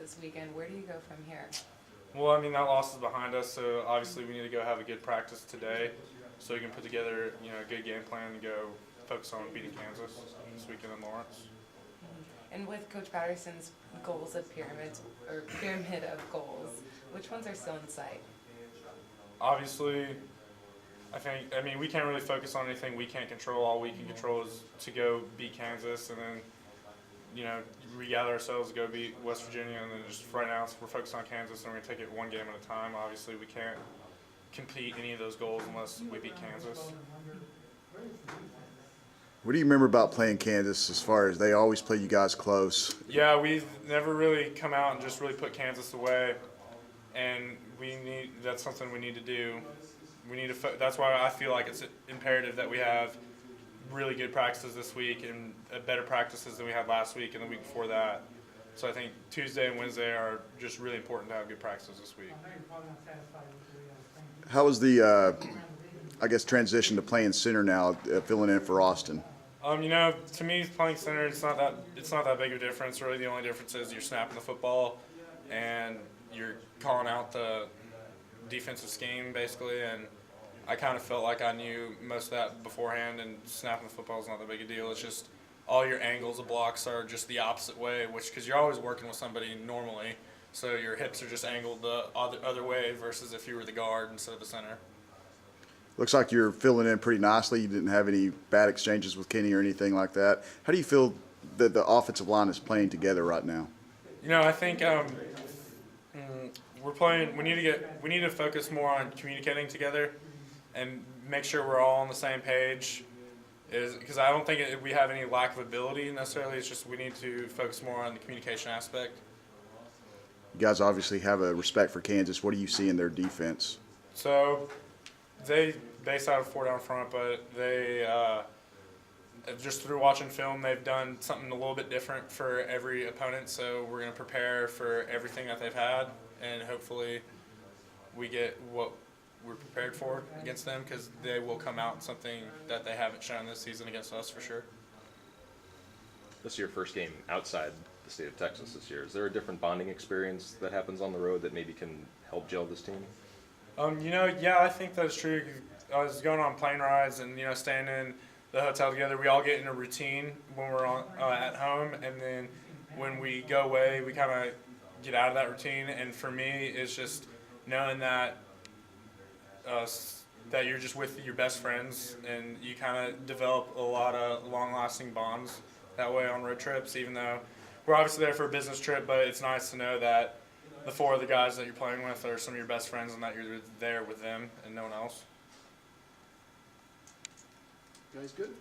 this weekend. Where do you go from here? Well, I mean, that loss is behind us, so obviously we need to go have a good practice today so we can put together, a good game plan and go focus on beating Kansas this weekend in Lawrence. And with Coach Patterson's goals of pyramid of goals, which ones are still in sight? Obviously, we can't really focus on anything we can't control. All we can control is to go beat Kansas and then, regather ourselves, go beat West Virginia, and then just right now we're focused on Kansas and we're going to take it one game at a time. Obviously, we can't compete any of those goals unless we beat Kansas. What do you remember about playing Kansas as far as they always play you guys close? Yeah, we've never really come out and just really put Kansas away, and that's something we need to do. That's why I feel like it's imperative that we have really good practices this week and better practices than we had last week and the week before that. So I think Tuesday and Wednesday are just really important to have good practices this week. How was the, transition to playing center now, filling in for Austin? To me, playing center, it's not that big of a difference. Really, the only difference is you're snapping the football and you're calling out the defensive scheme, basically. And I kind of felt like I knew most of that beforehand, and snapping the football is not that big a deal. It's just all your angles of blocks are just the opposite way, because you're always working with somebody normally, so your hips are just angled the other way versus if you were the guard instead of the center. Looks like you're filling in pretty nicely. You didn't have any bad exchanges with Kenny or anything like that. How do you feel that the offensive line is playing together right now? I think we're playing. We need to focus more on communicating together and make sure we're all on the same page. Because I don't think we have any lack of ability necessarily. It's just we need to focus more on the communication aspect. You guys obviously have a respect for Kansas. What do you see in their defense? So they base out of 4 down front, but they just through watching film, they've done something a little bit different for every opponent. So we're going to prepare for everything that they've had, and hopefully we get what we're prepared for against them, because they will come out something that they haven't shown this season against us for sure. This is your first game outside the state of Texas this year. Is there a different bonding experience that happens on the road that maybe can help gel this team? Yeah, I think that's true. I was going on plane rides and, staying in the hotel together. We all get in a routine when we're at home, and then when we go away, we kind of get out of that routine. And for me, it's just knowing that that you're just with your best friends, and you kind of develop a lot of long-lasting bonds that way on road trips, even though we're obviously there for a business trip. But it's nice to know that the 4 of the guys that you're playing with are some of your best friends, and that you're there with them and no one else. Guys, good?